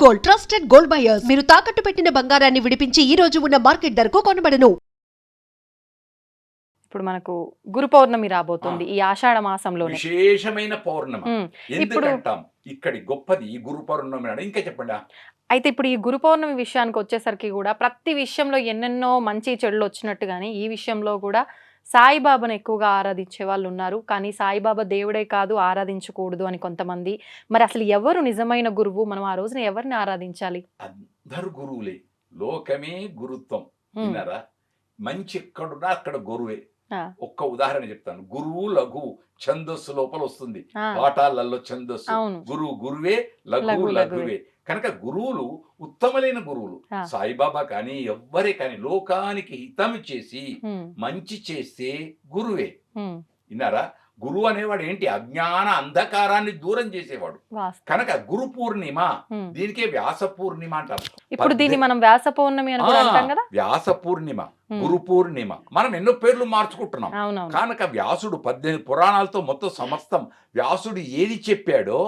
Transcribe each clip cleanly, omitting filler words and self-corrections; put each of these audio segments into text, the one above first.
Gold trusted gold buyers మీరు తాకట్టు పెట్టిన బంగారాన్ని విడిపించి ఈ రోజు ఉన్న మార్కెట్ ధరకు కొనబడను. ఇప్పుడు మనకు గురు పౌర్ణమి రాబోతుంది ఈ ఆషాఢ మాసంలోనే విశేషమైన పౌర్ణమి. ఇప్పుడు ఎందుకంటాం ఇక్కడి గొప్పది ఈ గురు పౌర్ణమి నాడు. ఇంకా చెప్పండి. అయితే ఇప్పుడు ఈ గురు పౌర్ణమి విషయానికి వచ్చేసరికి కూడా ప్రతి విషయంలో ఎన్నెన్నో మంచి చెడులు వచ్చినట్టుగానే ఈ విషయంలో కూడా సాయిబాబాను ఎక్కువగా ఆరాధించే వాళ్ళు ఉన్నారు. కానీ సాయిబాబా దేవుడే కాదు, ఆరాధించకూడదు అని కొంతమంది. మరి అసలు ఎవరు నిజమైన గురువు? మనం ఆ రోజున ఎవరిని ఆరాధించాలి? అందరు గురువులే. లోకమే గురుత్వం. విన్నారా? మంచి ఎక్కడున్నా అక్కడ గురువే. ఒక్క ఉదాహరణ చెప్తాను. గురువు లఘు ఛందస్సు లోపల వస్తుంది. పాఠాలలో ఛందస్సు. గురువు గురువే, లఘు లఘువే. కనుక గురువులు ఉత్తమమైన గురువులు. సాయిబాబా కానీ ఎవ్వరే కానీ లోకానికి హితం చేసి మంచి చేస్తే గురువే. విన్నారా? గురువు అనేవాడు ఏంటి? అజ్ఞాన అంధకారాన్ని దూరం చేసేవాడు. కనుక గురు పూర్ణిమ, దీనికే వ్యాస పూర్ణిమ అంటారు. ఇప్పుడు దీన్ని మనం వ్యాస పౌర్ణమి అని అంటాం కదా. వ్యాస పూర్ణిమ, గురు పూర్ణిమ, మనం ఎన్నో పేర్లు మార్చుకుంటున్నాం. కనుక వ్యాసుడు 18 పురాణాలతో మొత్తం సమస్తం వ్యాసుడు ఏది చెప్పాడో,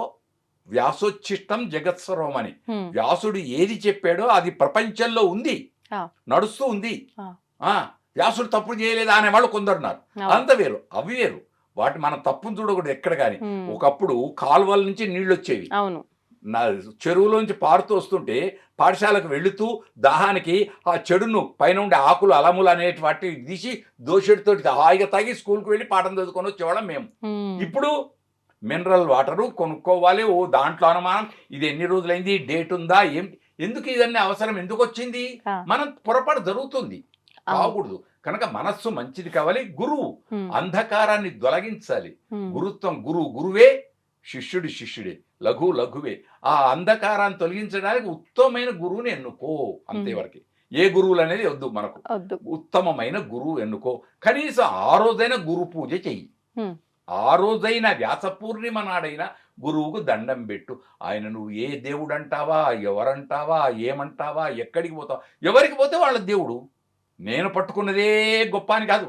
వ్యాసోచ్ఛిష్టం జగత్సర్వం అని వ్యాసుడు ఏది చెప్పాడో అది ప్రపంచంలో ఉంది, నడుస్తూ ఉంది. వ్యాసుడు తప్పు చేయలేదా అనేవాళ్ళు కొందరున్నారు. అంత వేరు, అవి వేరు. వాటి మనం తప్పును చూడకూడదు ఎక్కడ కానీ. ఒకప్పుడు కాలువల నుంచి నీళ్ళు వచ్చేవి, చెరువులోంచి పారుతూ వస్తుంటే పాఠశాలకు వెళుతూ దాహానికి ఆ చెడును పైన ఉండే ఆకులు అలములు అనేటి వాటి తీసి దోషుడితోటి హాయిగా తాగి స్కూల్కి వెళ్ళి పాఠం చదువుకొని వచ్చేవాళ్ళం మేము. ఇప్పుడు మినరల్ వాటరు కొనుక్కోవాలి. ఓ దాంట్లో అనుమానం, ఇది ఎన్ని రోజులైంది, డేట్ ఉందా, ఎందుకు ఇదన్నీ అవసరం, ఎందుకు వచ్చింది? మనం పొరపాటు జరుగుతుంది, కాకూడదు. కనుక మనస్సు మంచిది కావాలి. గురువు అంధకారాన్ని తొలగించాలి. గురుత్వం గురువే, శిష్యుడి శిష్యుడే, లఘు లఘువే. ఆ అంధకారాన్ని తొలగించడానికి ఉత్తమమైన గురువుని ఎన్నుకో. అంతేవరకు ఏ గురువులు అనేది వద్దు మనకు. ఉత్తమమైన గురువు ఎన్నుకో. కనీసం ఆ రోజైనా గురు పూజ చెయ్యి. ఆ రోజైనా వ్యాస పూర్ణిమ నాడైనా గురువుకు దండం పెట్టు. ఆయన నువ్వు ఏ దేవుడు అంటావా, ఎవరంటావా, ఏమంటావా, ఎక్కడికి పోతావా, ఎవరికి పోతే వాళ్ళ దేవుడు. నేను పట్టుకున్నదే గొప్ప అని కాదు,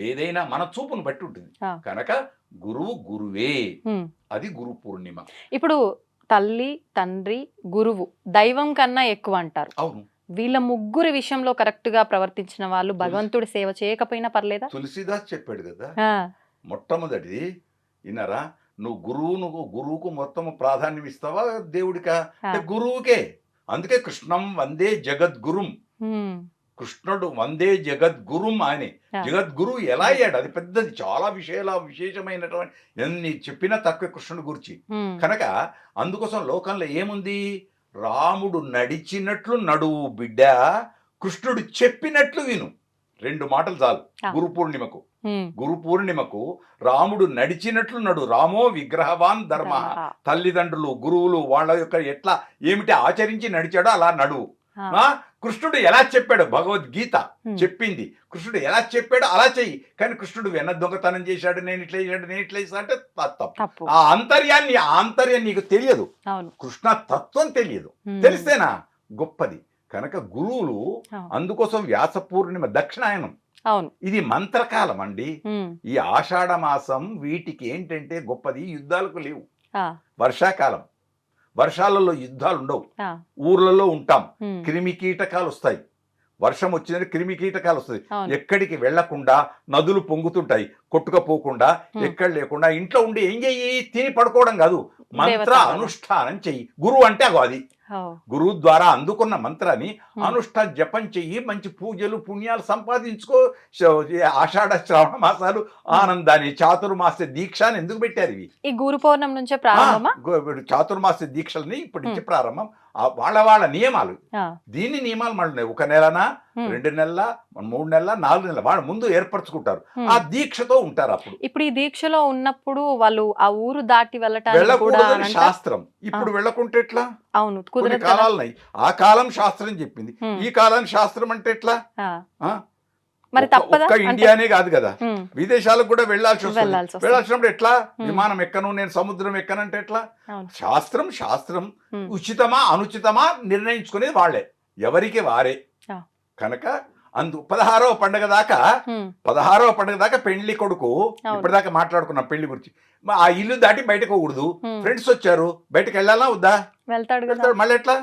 ఏదైనా మన చూపును బట్టి ఉంటుంది. కనుక గురువు గురువే, అది గురు పూర్ణిమ. ఇప్పుడు తల్లి, తండ్రి, గురువు దైవం కన్నా ఎక్కువ అంటారు. అవును. వీళ్ళ ముగ్గురు విషయంలో కరెక్ట్ గా ప్రవర్తించిన వాళ్ళు భగవంతుడి సేవ చేయకపోయినా పర్లేదా? తులసిదాస్ చెప్పాడు కదా మొట్టమొదటిది. విన్నారా? నువ్వు గురువుకు మొత్తం ప్రాధాన్యం ఇస్తావా దేవుడికా? గురువుకే. అందుకే కృష్ణం వందే జగద్గురుం. కృష్ణుడు వందే జగద్గురుం. ఆయనే జగద్గురు. ఎలా అయ్యాడు? అది పెద్దది, చాలా విశేషమైనటువంటి ఎన్ని చెప్పినా తక్కువ కృష్ణుడు గురించి. కనుక అందుకోసం లోకంలో ఏముంది? రాముడు నడిచినట్లు నడువు బిడ్డ, కృష్ణుడు చెప్పినట్లు విను. 2 మాటలు చాలు గురు పూర్ణిమకు. గురు పూర్ణిమకు రాముడు నడిచినట్లు నడు. రామో విగ్రహవాన్ ధర్మ. తల్లిదండ్రులు, గురువులు వాళ్ళ యొక్క ఎట్లా ఏమిటి ఆచరించి నడిచాడో అలా నడువు. కృష్ణుడు ఎలా చెప్పాడు? భగవద్గీత చెప్పింది. కృష్ణుడు ఎలా చెప్పాడో అలా చెయ్యి. కానీ కృష్ణుడు వెన్న దొంగతనం చేశాడు, నేను ఇట్లా చేశాడు, నేను ఇట్లా చేశా అంటే తప్పు. ఆ ఆంతర్యం నీకు తెలియదు, కృష్ణ తత్వం తెలియదు. తెలిస్తేనా గొప్పది. కనుక గురువులు అందుకోసం వ్యాస పూర్ణిమ దక్షిణాయనం. ఇది మంత్రకాలం అండి. ఈ ఆషాఢ మాసం వీటికి ఏంటంటే గొప్పది. యుద్ధాలకు లేవు. వర్షాకాలం, వర్షాలలో యుద్ధాలు ఉండవు. ఊర్లలో ఉంటాం, క్రిమి కీటకాలు వస్తాయి. వర్షం వచ్చిందంటే క్రిమి కీటకాలు వస్తాయి. ఎక్కడికి వెళ్లకుండా నదులు పొంగుతుంటాయి, కొట్టుకపోకుండా ఎక్కడ లేకుండా ఇంట్లో ఉండి ఏం చెయ్యి? తిని పడుకోవడం కాదు, మంత్ర అనుష్ఠానం చెయ్యి. గురువు అంటే అది. గురువు ద్వారా అందుకున్న మంత్రాన్ని అనుష్ఠాన జపం చెయ్యి. మంచి పూజలు పుణ్యాలు సంపాదించుకో. ఆషాఢ శ్రావణ మాసాలు ఆనందాన్ని, చాతుర్మాస దీక్షని ఎందుకు పెట్టారు? ఇవి ఈ గురు పౌర్ణమి నుంచే ప్రారంభమా? చాతుర్మాస దీక్షల్ని ఇప్పటి నుంచి ప్రారంభం. వాళ్ళ నియమాలు. దీన్ని నియమాలు మళ్ళీ 1 నెలనా, 2 నెలల, 3 నెలల, 4 నెలల వాళ్ళు ముందు ఏర్పరుచుకుంటారు. ఆ దీక్షతో ఉంటారు. అప్పుడు ఇప్పుడు ఈ దీక్షలో ఉన్నప్పుడు వాళ్ళు ఆ ఊరు దాటి వెళ్ళకూడదని శాస్త్రం. ఇప్పుడు వెళ్ళకుంటే ఎట్లా? అవును, కొన్ని కాలాలున్నాయి. ఆ కాలం శాస్త్రం చెప్పింది, ఈ కాలం శాస్త్రం అంటే ఎట్లా? మరి తప్పదా? ఇండియానే కాదు కదా, విదేశాలకు కూడా వెళ్ళాల్సి వస్తుంది. వెళ్ళాల్సినప్పుడు ఎట్లా? విమానం ఎక్కను, నేను సముద్రం ఎక్కనంటే ఎట్లా? శాస్త్రం ఉచితమా అనుచితమా నిర్ణయించుకునేది వాళ్ళే, ఎవరికి వారే. కనుక 16వ పండుగ దాకా పెళ్లి కొడుకు, ఇప్పటిదాకా మాట్లాడుకున్నాం పెళ్లి గురించి, ఆ ఇల్లు దాటి బయటకు పోకూడదు. ఫ్రెండ్స్ వచ్చారు, బయటకు వెళ్ళాలా వద్దా? వెళ్తాడు. మళ్ళీ ఎట్లా?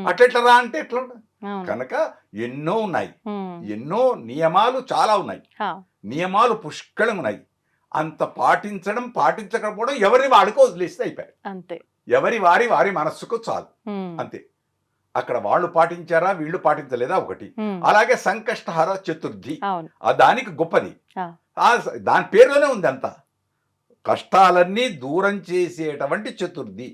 అట్లెట్లా రా అంటే ఎట్లా ఉండదు? అవును. కనుక ఎన్నో ఉన్నాయి, ఉమ్. ఎన్నో నియమాలు చాలా ఉన్నాయి, హా. నియమాలు పుష్కళం ఉన్నాయి. అంత పాటించకపోవడం ఎవరిని వాడికి వదిలేస్తే అయిపోయాయి. అంతే. ఎవరి వారి మనస్సుకు చాలు, అంతే. అక్కడ వాళ్ళు పాటించారా వీళ్ళు పాటించలేదా ఒకటి. అలాగే సంకష్టహర చతుర్థి అవును. దానికి గొప్పది, ఆ. దాని పేరులోనే ఉంది అంతా. కష్టాలన్నీ దూరం చేసేటువంటి చతుర్థి.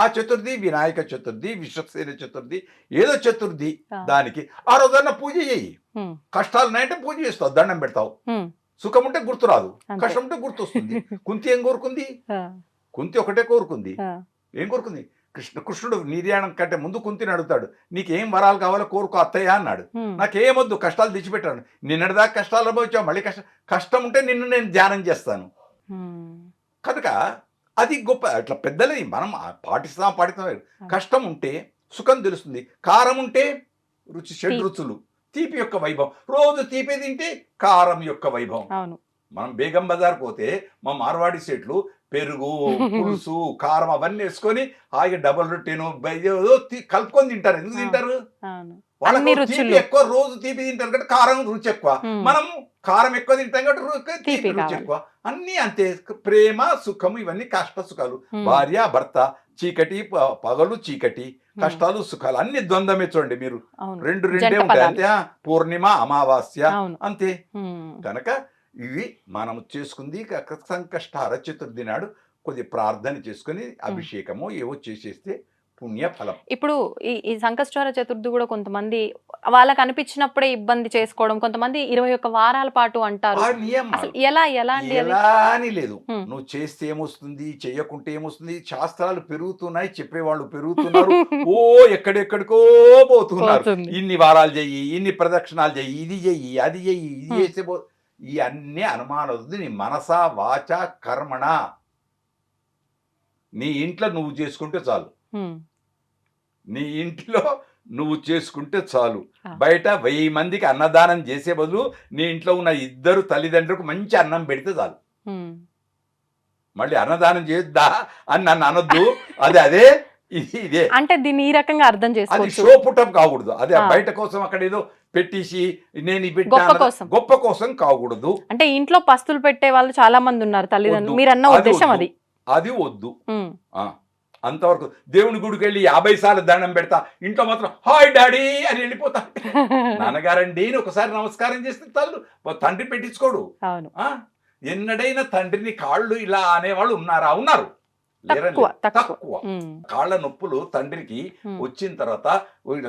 ఆ చతుర్థి వినాయక చతుర్థి, విశ్వసేన చతుర్థి, ఏదో చతుర్థి. దానికి ఆ రోజున పూజ చేయి. కష్టాలు ఉన్నాయంటే పూజ చేస్తావు, దండం పెడతావు. సుఖం ఉంటే గుర్తురాదు, కష్టం ఉంటే గుర్తొస్తుంది. కుంతి ఏం కోరుకుంది? కుంతి ఒకటే కోరుకుంది. ఏం కోరుకుంది? కృష్ణుడు నిర్యాణం కంటే ముందు కుంతిని అడుగుతాడు, నీకేం వరాలు కావాలో కోరుకో అత్తయ్య అన్నాడు. నాకేమొద్దు, కష్టాలు తెచ్చిపెట్టాను. నిన్నటిదాకా కష్టాలు అనుభవించావు, మళ్ళీ కష్టం ఉంటే నిన్ను నేను ధ్యానం చేస్తాను. కనుక అది గొప్ప. అట్లా పెద్దలది మనం పాటిస్తాం. కష్టం ఉంటే సుఖం తెలుస్తుంది, కారం ఉంటే రుచి, షడ్రుచులు, తీపి యొక్క వైభవం. రోజు తీపి తింటే కారం యొక్క వైభవం. మనం బేగం బజార్ పోతే మా మార్వాడి సెట్లు పెరుగు, పులుసు, కారం అవన్నీ వేసుకొని హాయిగా డబల్ రొట్టెను కలుపుకొని తింటారు. ఎందుకు తింటారు? వాళ్ళకి తీపి ఎక్కువ, రోజు తీపి తింటారు కాబట్టి కారం రుచి ఎక్కువ. మనం కారం ఎక్కువ తింటాం కాబట్టి తీపి రుచి ఎక్కువ. అన్ని అంతే. ప్రేమ, సుఖము ఇవన్నీ కష్ట సుఖాలు. భార్య భర్త, చీకటి పగలు, చీకటి, కష్టాలు సుఖాలు అన్ని ద్వంద్వమే. చూడండి మీరు, రెండే ఉంటాయి అంతే. పూర్ణిమ అమావాస్య అంతే. కనుక ఇవి మనం చేసుకుంది. సంకష్టహర చతుర్థి నాడు కొద్ది ప్రార్థన చేసుకుని అభిషేకము ఏవో చేసేస్తే పుణ్య ఫలం. ఇప్పుడు ఈ సంకష్టహర చతుర్థి కూడా కొంతమంది వాళ్ళకి అనిపించినప్పుడే ఇబ్బంది చేసుకోవడం, కొంతమంది 21 వారాల పాటు అంటారు. ఎలా అని లేదు, నువ్వు చేస్తే ఏమొస్తుంది, చెయ్యకుంటే ఏమొస్తుంది. శాస్త్రాలు పెరుగుతున్నాయి, చెప్పేవాళ్ళు పెరుగుతున్నారు. ఓ ఎక్కడెక్కడికో పోతున్నారు. ఇన్ని వారాలు చెయ్యి, ఇన్ని ప్రదక్షిణాలు చెయ్యి, ఇది చెయ్యి, అది చెయ్యి, ఇది చేస్తే ఈ అన్ని అనుమానం. నీ మనసా వాచ కర్మణ నీ ఇంట్లో నువ్వు చేసుకుంటే చాలు. నీ ఇంట్లో నువ్వు చేసుకుంటే చాలు. బయట 1000 మందికి అన్నదానం చేసే బదులు నీ ఇంట్లో ఉన్న 2 తల్లిదండ్రులకు మంచి అన్నం పెడితే చాలు. మళ్ళీ అన్నదానం చేద్దా అని నన్ను అనొద్దు. అదే ఇదే అంటే దీన్ని ఈ రకంగా అర్థం చేసుకోవచ్చు. షో పుట్టప్ కాకూడదు. అదే బయట కోసం అక్కడ ఏదో పెట్టేసి నేను గొప్ప కోసం కాకూడదు. అంటే ఇంట్లో పస్తులు పెట్టే వాళ్ళు చాలా మంది ఉన్నారు తల్లిదండ్రులు, మీరు అన్న ఉద్దేశం అది వద్దు. అంతవరకు దేవుని గుడికి వెళ్ళి 50 సార్లు దండం పెడతా, ఇంట్లో మాత్రం హాయ్ డాడీ అని వెళ్ళిపోతా. నాన్నగారండి అని ఒకసారి నమస్కారం చేస్తే తండ్రి పెట్టించుకోడు. ఎన్నడైనా తండ్రిని కాళ్ళు ఇలా అనేవాళ్ళు ఉన్నారా? ఉన్నారు. తక్కువ. కాళ్ళ నొప్పులు తండ్రికి వచ్చిన తర్వాత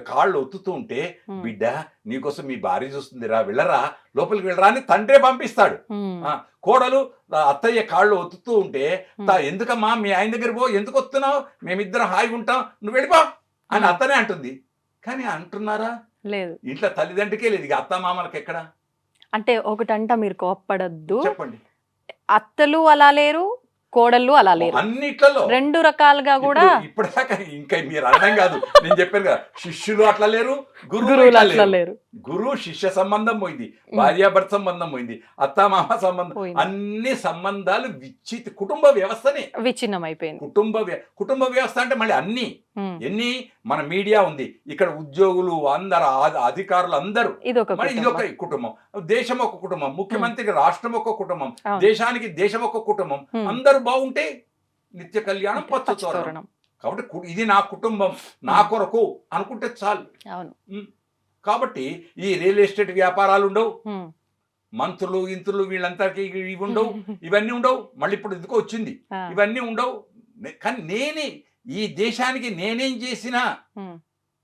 కాళ్ళు ఒత్తుతూ ఉంటే, బిడ్డ నీకోసం మీ భార్య చూస్తుందిరా, వెళ్ళరా, లోపలికి వెళ్ళరా అని తండ్రే పంపిస్తాడు. కోడలు అత్తయ్య కాళ్ళు ఒత్తుతూ ఉంటే, ఎందుకమ్మా మీ ఆయన దగ్గర పో, ఎందుకు వస్తున్నావు, మేమిద్దరం హాయిగా ఉంటాం, నువ్వు వెళ్ళిపో అని అత్తనే అంటుంది. కానీ అంటున్నారా? లేదు. ఇంట్లో తల్లిదండ్రికే లేదు. ఇక అత్త మామలకు ఎక్కడ? అంటే ఒకటంట, మీరు కోప్పడద్దు, చెప్పండి. అత్తలు అలా లేరు, కోడళ్ళు అలా లేరు. అన్నిట్లలో 2 రకాలుగా కూడా. ఇప్పటిదాకా ఇంకా మీరు అర్థం కాదు. నేను చెప్పాను కదా, శిష్యులు అట్లా లేరు, గురువులు అట్లా లేరు. గురువు శిష్య సంబంధం పోయింది, భార్యాభర్త సంబంధం పోయింది, అత్తమామ సంబంధం, అన్ని సంబంధాలు కుటుంబ వ్యవస్థనే విచ్ఛిన్నమైపోయింది. కుటుంబ వ్యవస్థ అంటే మళ్ళీ అన్ని ఎన్ని, మన మీడియా ఉంది, ఇక్కడ ఉద్యోగులు అందరు, అధికారులు అందరూ, ఇదొక కుటుంబం. దేశం ఒక కుటుంబం, ముఖ్యమంత్రికి రాష్ట్రం ఒక కుటుంబం, దేశానికి దేశం ఒక కుటుంబం. అందరూ బాగుంటే నిత్య కళ్యాణం పచ్చతోరణం. కాబట్టి ఇది నా కుటుంబం, నా కొరకు అనుకుంటే చాలు. కాబట్టి ఈ రియల్ ఎస్టేట్ వ్యాపారాలు ఉండవు, మంత్రులు ఇంతులు వీళ్ళందరికీ ఇవి ఉండవు, ఇవన్నీ ఉండవు. మళ్ళీ ఇప్పుడు ఎందుకో వచ్చింది, ఇవన్నీ ఉండవు. కానీ నేనే ఈ దేశానికి నేనేం చేసినా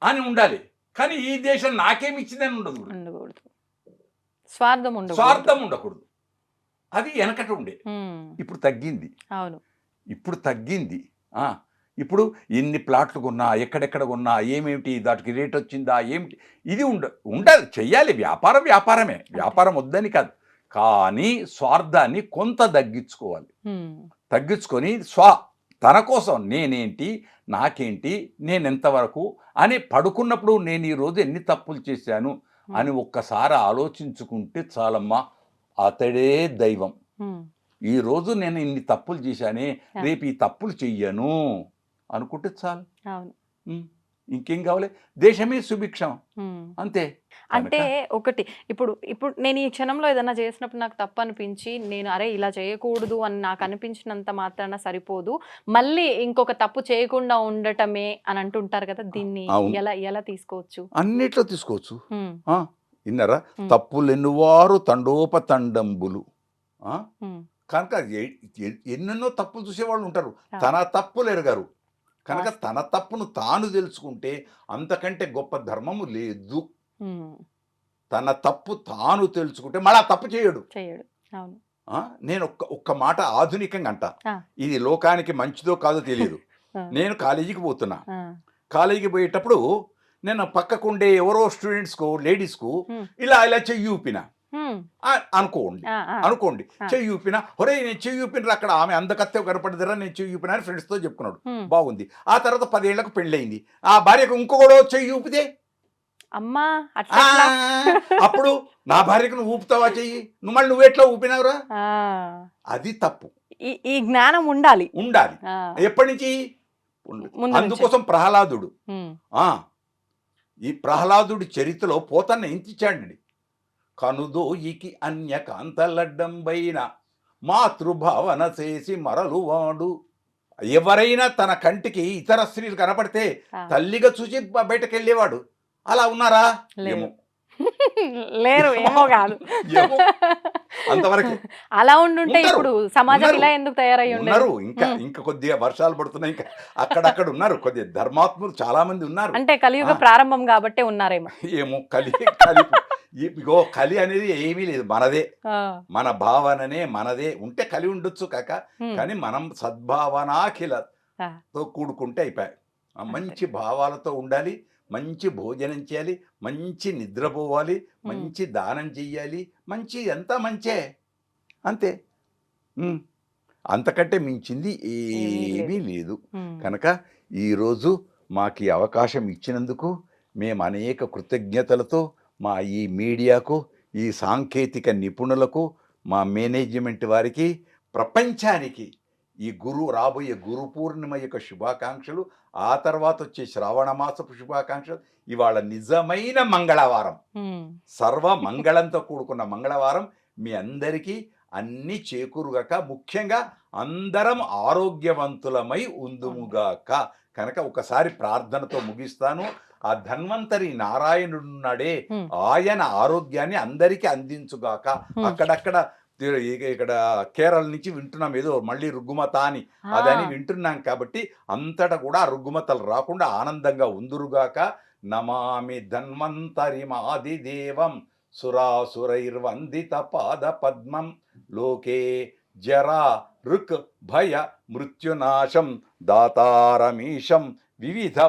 అని ఉండాలి. కానీ ఈ దేశం నాకేమి ఇచ్చిందని ఉండకూడదు. స్వార్థం ఉండకూడదు. అది వెనకట ఉండే, ఇప్పుడు తగ్గింది. ఇప్పుడు తగ్గింది. ఇప్పుడు ఎన్ని ప్లాట్లు కొన్నా, ఎక్కడెక్కడ కొన్నా, ఏమేమిటి దానికి రేట్ వచ్చిందా ఏమిటి, ఇది ఉండదు. చెయ్యాలి, వ్యాపారమే, వ్యాపారం వద్దని కాదు. కానీ స్వార్థాన్ని కొంత తగ్గించుకొని తన కోసం నేనేంటి, నాకేంటి, నేనెంతవరకు అని పడుకున్నప్పుడు నేను ఈరోజు ఎన్ని తప్పులు చేశాను అని ఒక్కసారి ఆలోచించుకుంటే చాలమ్మా, అతడే దైవం. ఈరోజు నేను ఇన్ని తప్పులు చేశానే, రేపు ఈ తప్పులు చెయ్యను అనుకుంటే చాలు. ఇంకేం కావాలి, దేశమే సుభిక్షం, అంతే. అంటే ఒకటి ఇప్పుడు ఇప్పుడు నేను ఈ క్షణంలో ఏదైనా చేసినప్పుడు నాకు తప్పు అనిపించి నేను అరే ఇలా చేయకూడదు అని నాకు అనిపించినంత మాత్రాన సరిపోదు, మళ్ళీ ఇంకొక తప్పు చేయకుండా ఉండటమే అని అంటుంటారు కదా, దీన్ని అవును. ఎలా ఎలా తీసుకోవచ్చు? అన్నిట్లో తీసుకోవచ్చు. విన్నారా, తప్పులెన్నువారు తండోపతండంబులు. కనుక ఎన్నెన్నో తప్పులు చూసేవాళ్ళు ఉంటారు, తన తప్పులు ఎరగరు. కనుక తన తప్పును తాను తెలుసుకుంటే అంతకంటే గొప్ప ధర్మము లేదు. తన తప్పు తాను తెలుసుకుంటే మళ్ళీ ఆ తప్పు చేయడు. అవును. నేను ఒక్క మాట ఆధునికంగా అంట, ఇది లోకానికి మంచిదో కాదో తెలియదు. నేను కాలేజీకి పోతున్నా, కాలేజీకి పోయేటప్పుడు నేను పక్కకుండే ఎవరో స్టూడెంట్స్కు లేడీస్కు ఇలా ఇలా చెయ్యి ఊపినా అనుకోండి, చెయ్యి ఊపినా, ఒరే నేను చెయ్యి ఊపిన అక్కడ ఆమె అందకత్తే కనపడదిరా నేను చెయ్యి ఊపినా అని ఫ్రెండ్స్తో చెప్పుకున్నాడు, బాగుంది. ఆ తర్వాత 10 ఏళ్లకు పెళ్ళయింది, ఆ భార్యకు ఇంకొకడో చెయ్యి ఊపితే అమ్మా అప్పుడు నా భార్యకు నువ్వు ఊపుతావా చెయ్యి, మళ్ళీ నువ్వు ఎట్లా ఊపినావురా, అది తప్పు. ఈ జ్ఞానం ఉండాలి. ఎప్పటి నుంచి? అందుకోసం ప్రహ్లాదుడు, ఈ ప్రహ్లాదుడి చరిత్రలో పోతన్న ఇంతిచ్చాడండి, కనుదోయికి అన్య కాంతలడ్డంబైన మాతృభావన చేసి మరలువాడు. ఎవరైనా తన కంటికి ఇతర స్త్రీలు కనపడితే తల్లిగా చూసి బయటకు వెళ్ళేవాడు. అలా ఉన్నారా? ఏమో లేరు, ఏమో కాదు, అంతవరకు అలా ఉండుంటే ఇప్పుడు సమాజం ఇలా ఎందుకు తయారై ఉన్నారు. ఇంకా కొద్దిగా వర్షాలు పడుతున్నాయి, ఇంకా అక్కడక్కడ ఉన్నారు కొద్దిగా ధర్మాత్ములు చాలా మంది ఉన్నారు. అంటే కలియుగ ప్రారంభం కాబట్టే ఉన్నారేమో. ఏమో కలి అనేది ఏమీ లేదు, మనదే, మన భావననే మనదే. ఉంటే కలి ఉండొచ్చు కాక, కానీ మనం సద్భావనాఖిలతో కూడుకుంటే అయిపోయాయి. మంచి భావాలతో ఉండాలి, మంచి భోజనం చేయాలి, మంచి నిద్రపోవాలి, మంచి దానం చెయ్యాలి, మంచి అంతా మంచే, అంతే. అంతకంటే మించింది ఏమీ లేదు. కనుక ఈరోజు మాకు ఈ అవకాశం ఇచ్చినందుకు మేము అనేక కృతజ్ఞతలతో మా ఈ మీడియాకు, ఈ సాంకేతిక నిపుణులకు, మా మేనేజ్మెంట్ వారికి, ప్రపంచానికి ఈ రాబోయే గురు పూర్ణిమ యొక్క శుభాకాంక్షలు, ఆ తర్వాత వచ్చే శ్రావణ మాసపు శుభాకాంక్షలు. ఇవాళ నిజమైన మంగళవారం, సర్వ మంగళంతో కూడుకున్న మంగళవారం. మీ అందరికీ అన్ని చేకూరుగాక, ముఖ్యంగా అందరం ఆరోగ్యవంతులమై ఉందుముగాక. కనుక ఒకసారి ప్రార్థనతో ముగిస్తాను. ఆ ధన్వంతరి నారాయణుడున్నాడే, ఆయన ఆరోగ్యాన్ని అందరికీ అందించుగాక. అక్కడక్కడ ఇక్కడ కేరళ నుంచి వింటున్నాం, ఏదో మళ్ళీ రుగ్గుమత అని అదని వింటున్నాం. కాబట్టి అంతటా కూడా రుగ్గుమతలు రాకుండా ఆనందంగా ఉందురుగాక. నమామి ధన్వంతరి మాదిదేవం సురాసురైర్వందిత పాద పద్మం లోకే జరా రుక్ భయ మృత్యునాశం దాతారమీశం వివిధ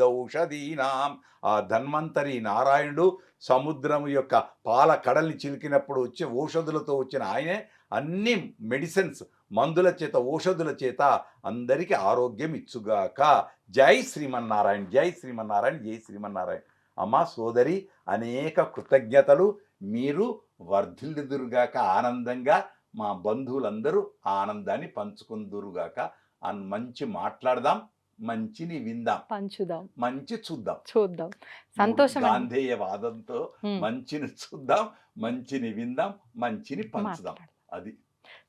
ఔషధీనాం. ఆ ధన్వంతరి నారాయణుడు సముద్రం యొక్క పాల కడల్ని చిలికినప్పుడు వచ్చే ఔషధులతో వచ్చిన ఆయనే అన్ని మెడిసిన్స్, మందుల చేత, ఔషధుల చేత అందరికీ ఆరోగ్యం ఇచ్చుగాక. జై శ్రీమన్నారాయణ, జై శ్రీమన్నారాయణ, జై శ్రీమన్నారాయణ. అమ్మ సోదరి, అనేక కృతజ్ఞతలు. మీరు వర్ధిల్లుదురుగాక, ఆనందంగా మా బంధువులందరూ ఆనందాన్ని పంచుకుందురుగాక. మంచి మాట్లాడదాం, మంచిని విందాం, పంచుదాం, మంచి చూద్దాం. సంతోషం. గాంధేయవాదంతో మంచిని చూద్దాం, మంచిని విందాం, మంచిని పంచుదాం. అది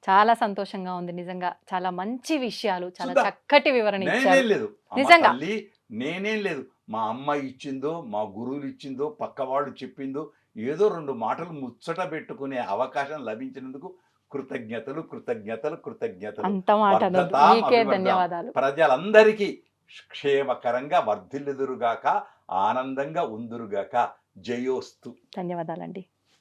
చాలా సంతోషంగా ఉంది నిజంగా. చాలా మంచి విషయాలు, చాలా చక్కటి వివరణ ఇచ్చారు. నిజంగా నేనేం లేదు, మా అమ్మ ఇచ్చిందో, మా గురువులు ఇచ్చిందో, పక్క వాళ్ళు చెప్పిందో, ఏదో 2 మాటలు ముచ్చట పెట్టుకునే అవకాశం లభించినందుకు కృతజ్ఞతలు, కృతజ్ఞతలు, కృతజ్ఞతలు. ధన్యవాదాలు. ప్రజలందరికీ క్షేమకరంగా వర్ధిల్లుదురుగాక, ఆనందంగా ఉందురుగాక. జయోస్తు. ధన్యవాదాలండి.